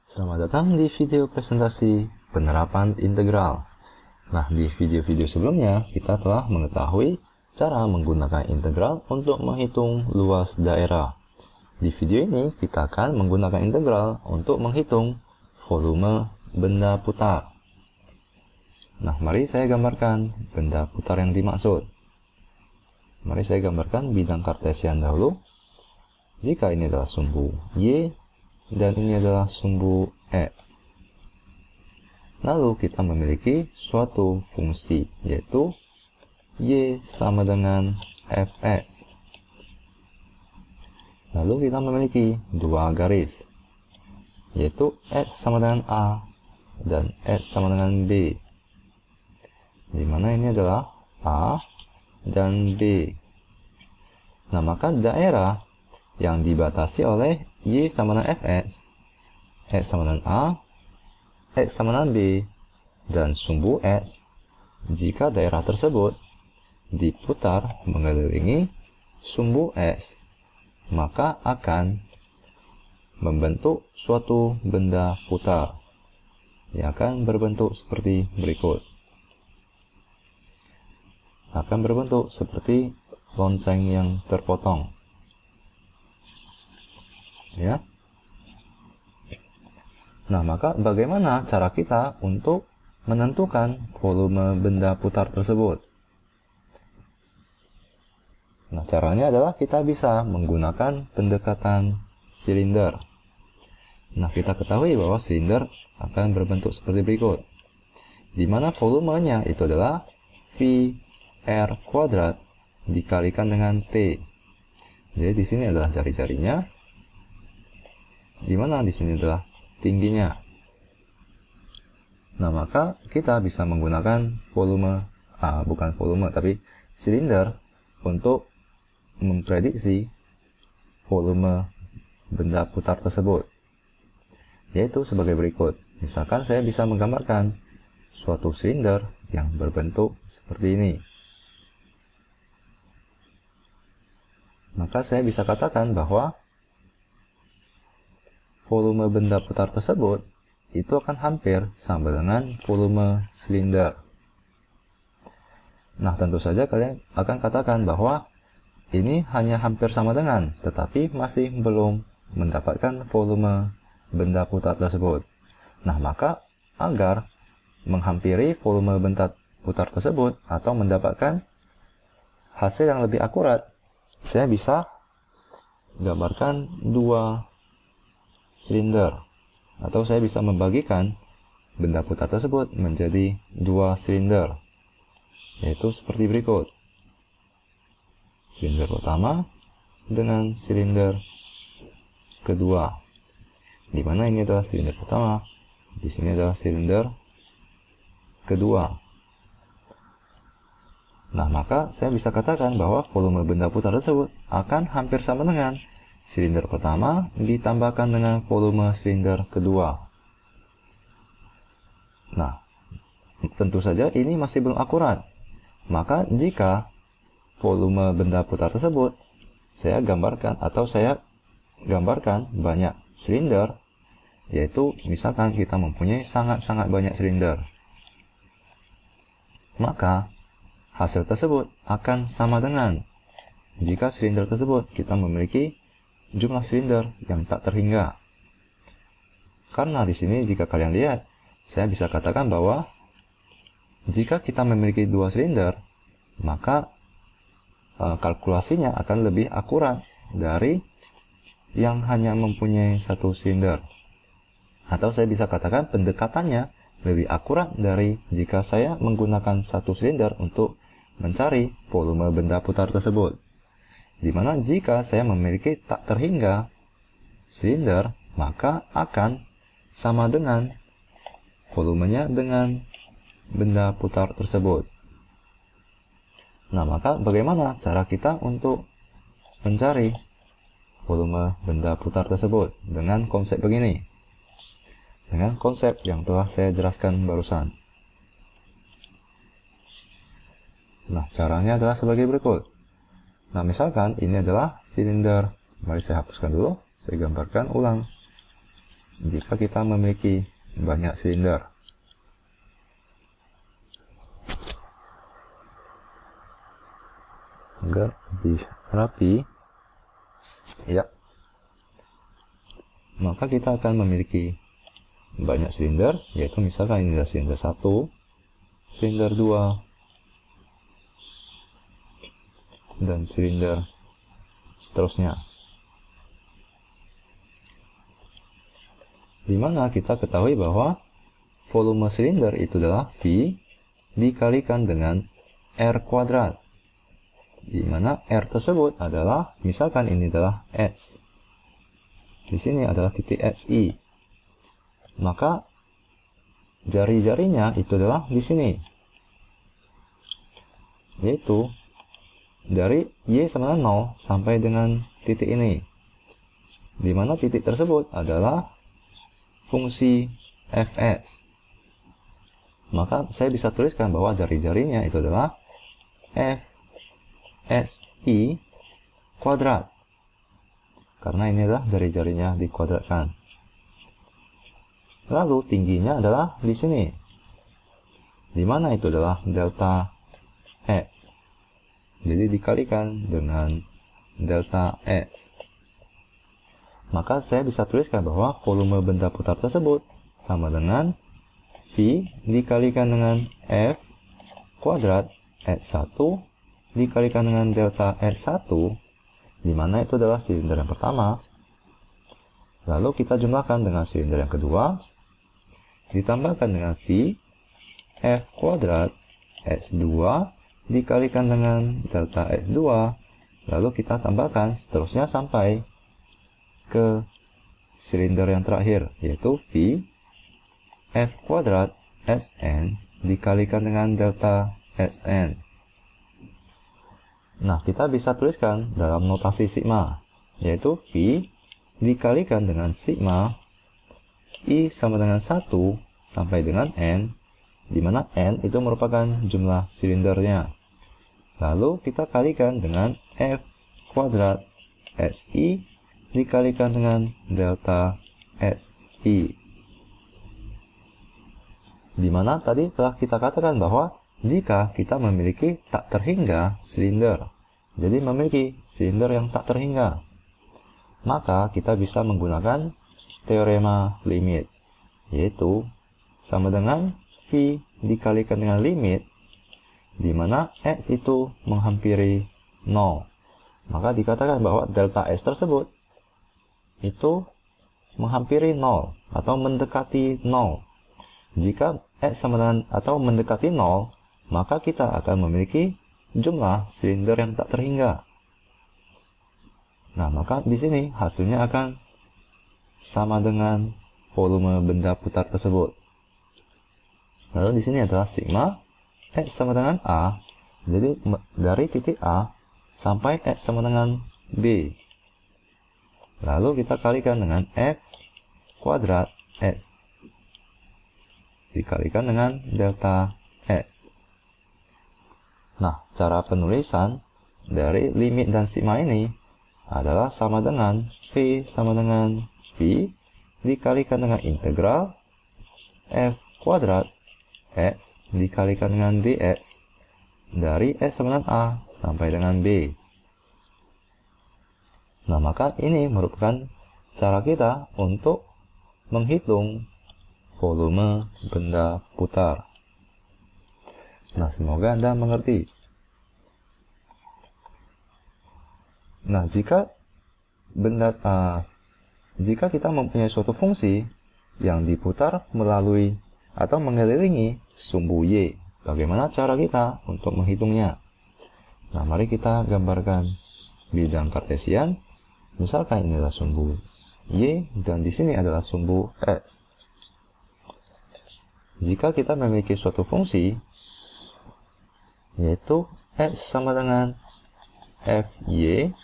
Selamat datang di video presentasi penerapan integral. Nah, di video-video sebelumnya kita telah mengetahui cara menggunakan integral untuk menghitung luas daerah. Di video ini kita akan menggunakan integral untuk menghitung volume benda putar. Nah, mari saya gambarkan benda putar yang dimaksud. Mari saya gambarkan bidang kartesian dahulu. Jika ini adalah sumbu Y dan ini adalah sumbu X. Lalu kita memiliki suatu fungsi, yaitu Y sama dengan Fx. Lalu kita memiliki dua garis, yaitu X sama dengan A dan X sama dengan B, di mana ini adalah A dan B. Nah, maka daerah yang dibatasi oleh Y sama dengan Fx, X sama dengan A, X sama dengan B, dan sumbu X, jika daerah tersebut diputar mengelilingi sumbu X, maka akan membentuk suatu benda putar yang akan berbentuk seperti berikut. Akan berbentuk seperti lonceng yang terpotong. Ya. Nah, maka bagaimana cara kita untuk menentukan volume benda putar tersebut? Nah, caranya adalah kita bisa menggunakan pendekatan silinder. Nah, kita ketahui bahwa silinder akan berbentuk seperti berikut, di mana volumenya itu adalah V R kuadrat dikalikan dengan T. Jadi di sini adalah jari-jarinya, di mana di sini adalah tingginya. Nah, maka kita bisa menggunakan bukan volume, tapi silinder untuk memprediksi volume benda putar tersebut, yaitu sebagai berikut. Misalkan saya bisa menggambarkan suatu silinder yang berbentuk seperti ini. Maka saya bisa katakan bahwa volume benda putar tersebut itu akan hampir sama dengan volume silinder. Nah, tentu saja kalian akan katakan bahwa ini hanya hampir sama dengan, tetapi masih belum mendapatkan volume benda putar tersebut. Nah, maka agar menghampiri volume benda putar tersebut atau mendapatkan hasil yang lebih akurat, saya bisa gambarkan dua silinder, atau saya bisa membagikan benda putar tersebut menjadi dua silinder, yaitu seperti berikut. Silinder pertama dengan silinder kedua, di mana ini adalah silinder pertama, di sini adalah silinder kedua. Nah, maka saya bisa katakan bahwa volume benda putar tersebut akan hampir sama dengan silinder pertama ditambahkan dengan volume silinder kedua. Nah, tentu saja ini masih belum akurat. Maka jika volume benda putar tersebut saya gambarkan banyak silinder, yaitu misalkan kita mempunyai sangat-sangat banyak silinder, maka hasil tersebut akan sama dengan jika silinder tersebut kita memiliki jumlah silinder yang tak terhingga. Karena di sini jika kalian lihat, saya bisa katakan bahwa jika kita memiliki dua silinder, maka kalkulasinya akan lebih akurat dari yang hanya mempunyai satu silinder. Atau saya bisa katakan pendekatannya lebih akurat dari jika saya menggunakan satu silinder untuk mencari volume benda putar tersebut. Dimana jika saya memiliki tak terhingga silinder, maka akan sama dengan volumenya dengan benda putar tersebut. Nah, maka bagaimana cara kita untuk mencari volume benda putar tersebut? Dengan konsep begini, dengan konsep yang telah saya jelaskan barusan. Nah, caranya adalah sebagai berikut. Nah, misalkan ini adalah silinder. Mari saya hapuskan dulu, saya gambarkan ulang. jika kita memiliki banyak silinder. Agar lebih rapi, ya, maka kita akan memiliki banyak silinder, yaitu misalkan ini adalah silinder 1, silinder 2, dan silinder seterusnya. Dimana kita ketahui bahwa volume silinder itu adalah V dikalikan dengan R kuadrat. Dimana R tersebut adalah, misalkan ini adalah H. Di sini adalah titik HI. Maka jari-jarinya itu adalah di sini, yaitu dari Y sama dengan 0 sampai dengan titik ini, di mana titik tersebut adalah fungsi Fs. Maka saya bisa tuliskan bahwa jari-jarinya itu adalah Fsi kuadrat, karena ini adalah jari-jarinya dikuadratkan. Lalu tingginya adalah di sini, di mana itu adalah delta H. Jadi dikalikan dengan delta H. Maka saya bisa tuliskan bahwa volume benda putar tersebut sama dengan V dikalikan dengan F kuadrat H1 dikalikan dengan delta H1, di mana itu adalah silinder yang pertama. Lalu kita jumlahkan dengan silinder yang kedua, ditambahkan dengan V F kuadrat H2 dikalikan dengan delta H2, lalu kita tambahkan seterusnya sampai ke silinder yang terakhir, yaitu V F kuadrat Sn dikalikan dengan delta Sn. Nah, kita bisa tuliskan dalam notasi sigma, yaitu V dikalikan dengan sigma I sama dengan 1 sampai dengan N, di mana N itu merupakan jumlah silindernya. Lalu kita kalikan dengan F kuadrat Si dikalikan dengan delta Si. Di mana tadi telah kita katakan bahwa jika kita memiliki tak terhingga silinder, jadi memiliki silinder yang tak terhingga, maka kita bisa menggunakan teorema limit, yaitu sama dengan V dikalikan dengan limit, di mana X itu menghampiri 0. Maka dikatakan bahwa delta S tersebut itu menghampiri 0 atau mendekati 0. Jika X sama dengan atau mendekati 0, maka kita akan memiliki jumlah silinder yang tak terhingga. Nah, maka di sini hasilnya akan sama dengan volume benda putar tersebut. Lalu di sini adalah sigma X sama dengan A. Jadi dari titik A sampai X sama dengan B. Lalu kita kalikan dengan F kuadrat X dikalikan dengan delta X. Nah, cara penulisan dari limit dan sigma ini adalah sama dengan V sama dengan V dikalikan dengan integral F kuadrat X dikalikan dengan dx dari S sama dengan A sampai dengan B. Nah, maka ini merupakan cara kita untuk menghitung volume benda putar. Nah, semoga Anda mengerti. Nah, jika kita mempunyai suatu fungsi yang diputar melalui atau mengelilingi sumbu Y, bagaimana cara kita untuk menghitungnya? Nah, mari kita gambarkan bidang kartesian. Misalkan ini adalah sumbu Y dan di sini adalah sumbu X. Jika kita memiliki suatu fungsi yaitu X sama dengan Fy,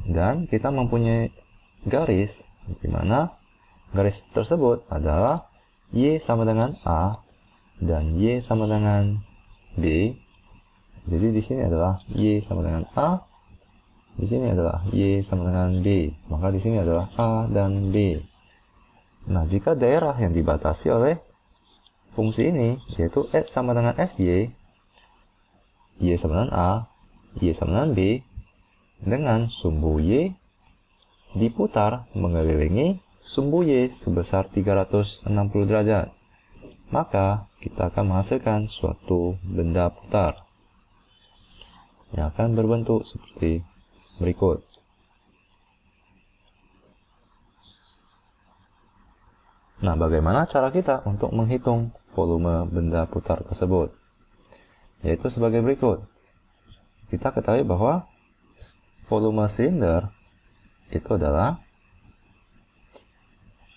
dan kita mempunyai garis di mana garis tersebut adalah Y sama dengan A dan Y sama dengan B. Jadi di sini adalah Y sama dengan A Di sini adalah Y sama dengan B, maka di sini adalah A dan B. Nah, jika daerah yang dibatasi oleh fungsi ini, yaitu X sama dengan FY, Y sama dengan A, Y sama dengan B, dengan sumbu Y diputar mengelilingi sumbu Y sebesar 360 derajat, maka kita akan menghasilkan suatu benda putar yang akan berbentuk seperti berikut. Nah, bagaimana cara kita untuk menghitung volume benda putar tersebut? Yaitu sebagai berikut. Kita ketahui bahwa volume silinder itu adalah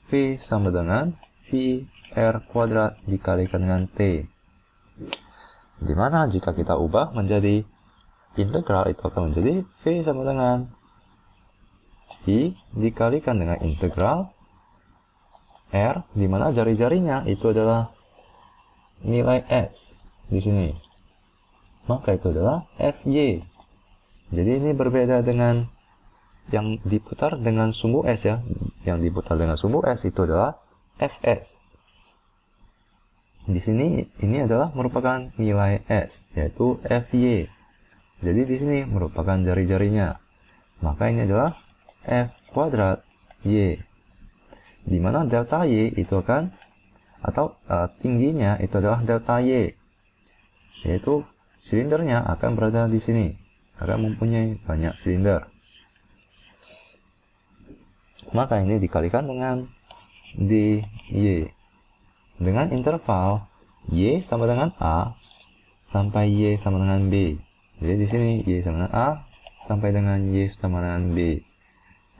V sama dengan V R kuadrat dikalikan dengan T. Dimana jika kita ubah menjadi integral, itu akan menjadi V sama dengan V dikalikan dengan integral R, dimana jari-jarinya itu adalah nilai S di sini. Maka itu adalah FY. Jadi ini berbeda dengan yang diputar dengan sumbu S ya. Yang diputar dengan sumbu S itu adalah Fs. Di sini ini adalah merupakan nilai S, yaitu Fy. Jadi di sini merupakan jari-jarinya. Maka ini adalah F kuadrat Y. Di mana delta Y itu akan, atau tingginya itu adalah delta Y. Yaitu silindernya akan berada di sini. Akan mempunyai banyak silinder. Maka ini dikalikan dengan dy dengan interval y sama dengan a sampai y sama dengan b. Jadi di sini y sama dengan a sampai dengan y sama dengan b.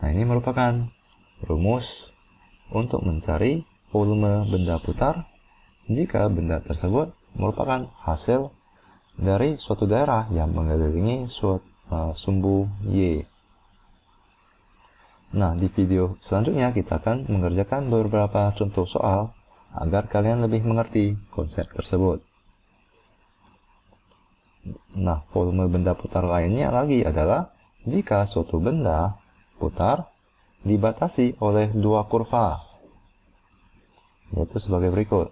Nah, ini merupakan rumus untuk mencari volume benda putar jika benda tersebut merupakan hasil dari suatu daerah yang mengelilingi suatu sumbu y. Nah, di video selanjutnya kita akan mengerjakan beberapa contoh soal agar kalian lebih mengerti konsep tersebut. Nah, volume benda putar lainnya lagi adalah jika suatu benda putar dibatasi oleh dua kurva, yaitu sebagai berikut.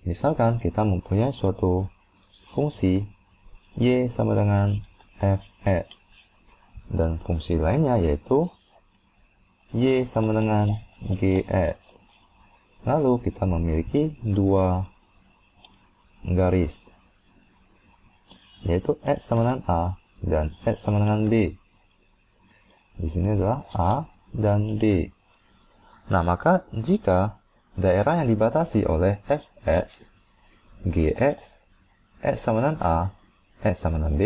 Misalkan kita mempunyai suatu fungsi y sama dengan fs. Dan fungsi lainnya yaitu y sama dengan gs. Lalu kita memiliki dua garis, yaitu x sama dengan a dan x sama dengan b. Di sini adalah a dan b. Nah, maka jika daerah yang dibatasi oleh fx, gx, x sama dengan a, x sama dengan b,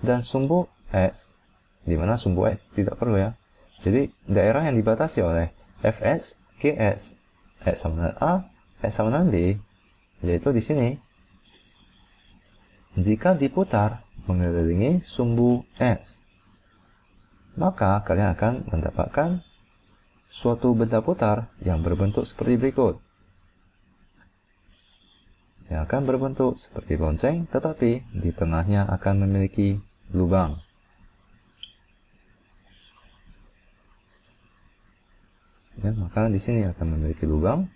dan sumbu x, di mana sumbu x tidak perlu ya. Jadi daerah yang dibatasi oleh fx, gx, x sama dengan a, x sama dengan b, yaitu di sini. Jika diputar mengelilingi sumbu x, maka kalian akan mendapatkan suatu benda putar yang berbentuk seperti berikut. Yang akan berbentuk seperti lonceng, tetapi di tengahnya akan memiliki lubang. Ya, maka di sini akan memiliki lubang.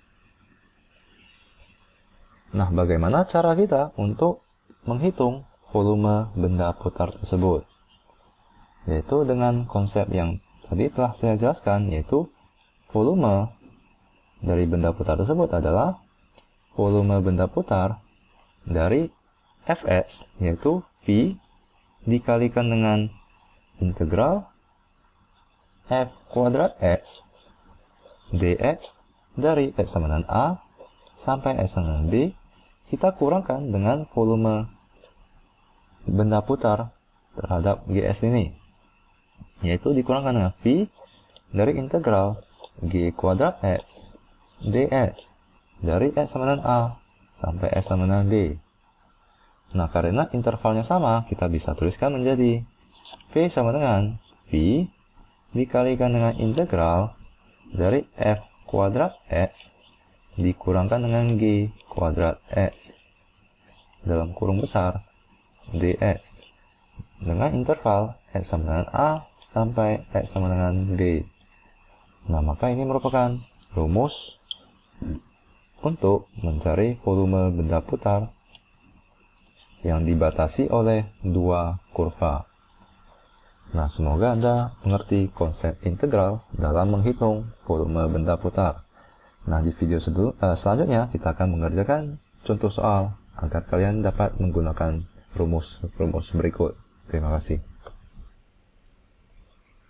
Nah, bagaimana cara kita untuk menghitung volume benda putar tersebut? Yaitu dengan konsep yang tadi telah saya jelaskan, yaitu volume dari benda putar tersebut adalah volume benda putar dari Fx, yaitu V dikalikan dengan integral F kuadrat X dx dari x sama dengan a sampai x sama dengan b, kita kurangkan dengan volume benda putar terhadap gs ini, yaitu dikurangkan dengan v dari integral g kuadrat x dx dari x sama dengan a sampai x sama dengan b. Nah, karena intervalnya sama, kita bisa tuliskan menjadi v sama dengan v dikalikan dengan integral dari f kuadrat x dikurangkan dengan g kuadrat x dalam kurung besar dx dengan interval X sama dengan A sampai X sama dengan G. Nah, maka ini merupakan rumus untuk mencari volume benda putar yang dibatasi oleh dua kurva. Nah, semoga Anda mengerti konsep integral dalam menghitung volume benda putar. Nah, di video selanjutnya kita akan mengerjakan contoh soal agar kalian dapat menggunakan rumus berikut. Terima kasih.